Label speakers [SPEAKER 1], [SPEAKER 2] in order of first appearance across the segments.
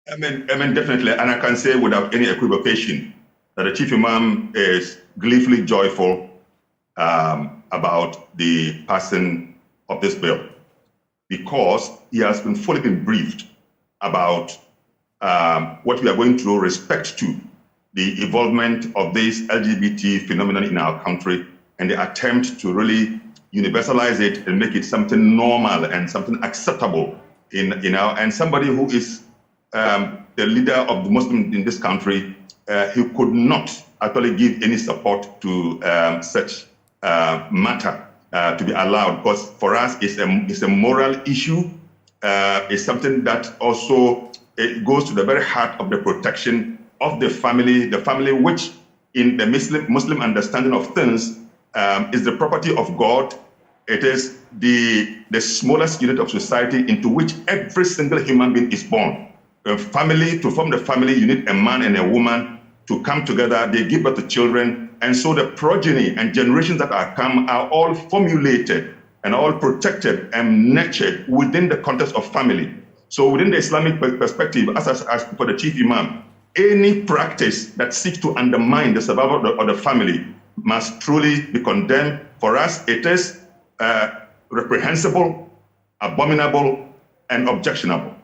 [SPEAKER 1] Definitely, and I can say without any equivocation that the Chief Imam is gleefully joyful about the passing of this bill because he has been fully briefed about what we are going through respect to the involvement of this LGBT phenomenon in our country and the attempt to really universalize it and make it something normal and something acceptable in our, and somebody who is the leader of the Muslims in this country, he could not actually give any support to such matter to be allowed, because for us it's a moral issue. It's something that also it goes to the very heart of the protection of the family which in the Muslim understanding of things is the property of God. It is the smallest unit of society into which every single human being is born. A family, to form the family, you need a man and a woman to come together. They give birth to children. And so the progeny and generations that are come are all formulated and all protected and nurtured within the context of family. So within the Islamic perspective, as for the Chief Imam, any practice that seeks to undermine the survival of the family must truly be condemned. For us, it is reprehensible, abominable, and objectionable.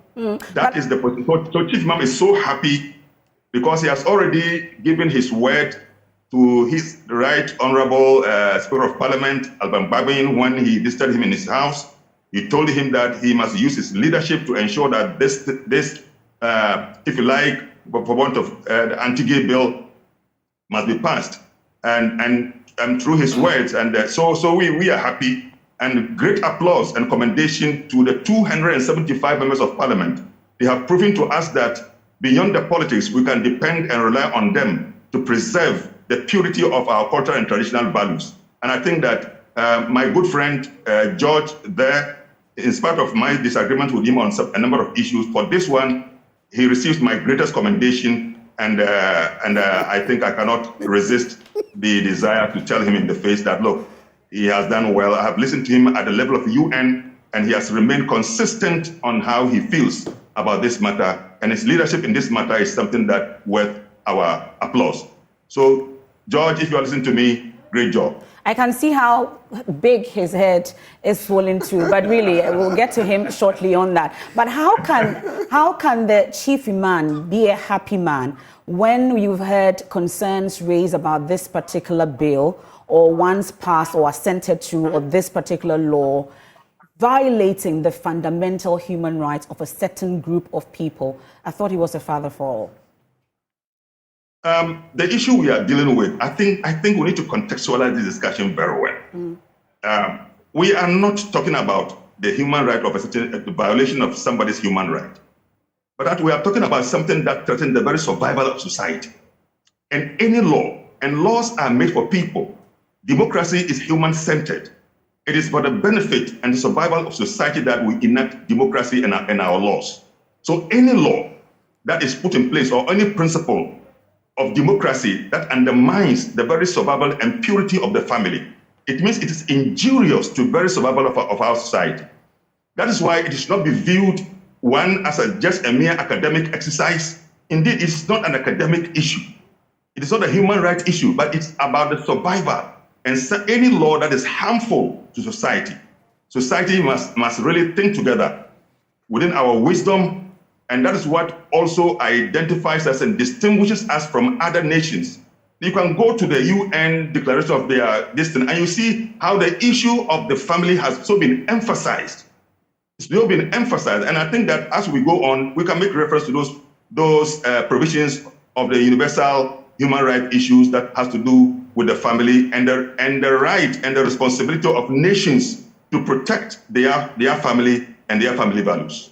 [SPEAKER 1] That is the point. So Chief Imam is so happy because he has already given his word to his right honorable Speaker of Parliament, Alban Babin, when he visited him in his house. He told him that he must use his leadership to ensure that this if you like, for want of the Anti-Gay Bill must be passed. And through his words. And so we are happy, and great applause and commendation to the 275 members of Parliament. They have proven to us that beyond the politics, we can depend and rely on them to preserve the purity of our cultural and traditional values. And I think that my good friend George there, in spite of my disagreement with him on a number of issues, for this one, he receives my greatest commendation, and I think I cannot resist the desire to tell him in the face that, look, he has done well. I have listened to him at the level of UN, and he has remained consistent on how he feels about this matter, and his leadership in this matter is something that worth our applause. So, George, if you are listening to me, great job.
[SPEAKER 2] I can see how big his head is swollen too, but really, we'll get to him shortly on that. But how can the Chief Imam be a happy man when you've heard concerns raised about this particular bill, or once passed or assented to, or this particular law violating the fundamental human rights of a certain group of people? I thought he was a father for all.
[SPEAKER 1] The issue we are dealing with, I think we need to contextualize this discussion very well. We are not talking about the human right of the violation of somebody's human right, but that we are talking about something that threatens the very survival of society. And any law, and laws are made for people. Democracy is human-centered. It is for the benefit and the survival of society that we enact democracy and our laws. So any law that is put in place, or any principle of democracy that undermines the very survival and purity of the family, it means it is injurious to the very survival of our society. That is why it should not be viewed as just a mere academic exercise. Indeed, it's not an academic issue. It is not a human rights issue, but it's about the survival. And any law that is harmful to society, society must really think together within our wisdom. And that is what also identifies us and distinguishes us from other nations. You can go to the UN declaration of their destiny, and you see how the issue of the family has so been emphasized. It's still been emphasized. And I think that as we go on, we can make reference to those provisions of the universal human rights issues that has to do with the family and the right and the responsibility of nations to protect their family and their family values.